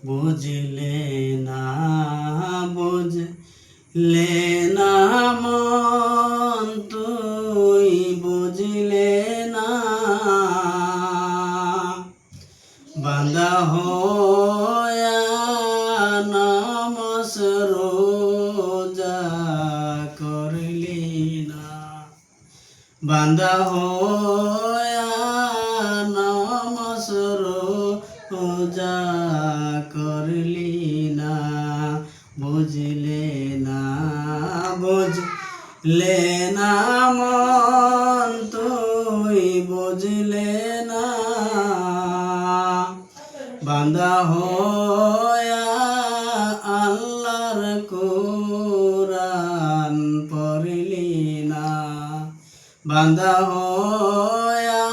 বুঝলে না বুঝলে না মন তুই বুঝলে না বাঁধা হয়া নামাজ রোজা করলি না বাঁধা হয়া নামাজ রোজা করলি না বুঝলে না বুঝলে না মন তুই বুঝলে না বাঁধা হয়া আল্লাহর কোরআন পড়লি না বাঁধা হয়া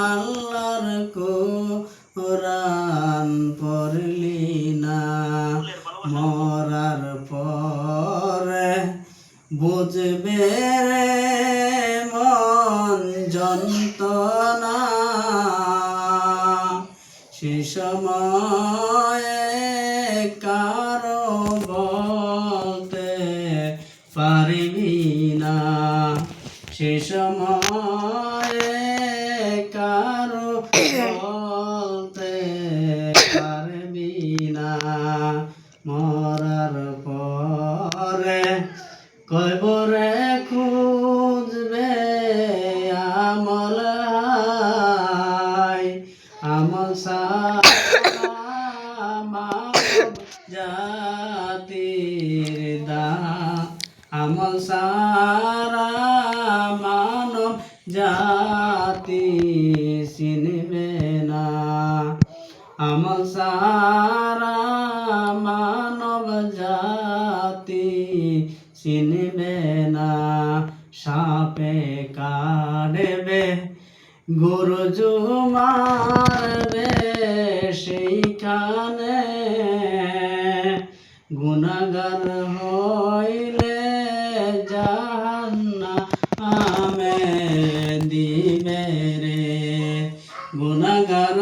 আল্লাহর কোরআন পড়লি না মরার পরে বুঝবে রে মন যন্ত্রণা সে সময়ে কারো বলতে পারবি না সে সময়ে কারো বলতে পারবি না মরার পরে কবরে খুঁজবে আমল আমল সারা মানব জাতির দান আমল সারা মানব জাতি চিনবে না আমল সারা মানব জাতি চিনবে না সাপে কাটবে গরু মারবে সেইখানে গুনাহগার হইলে জাহান্নামে দিবে রে গুনাহগার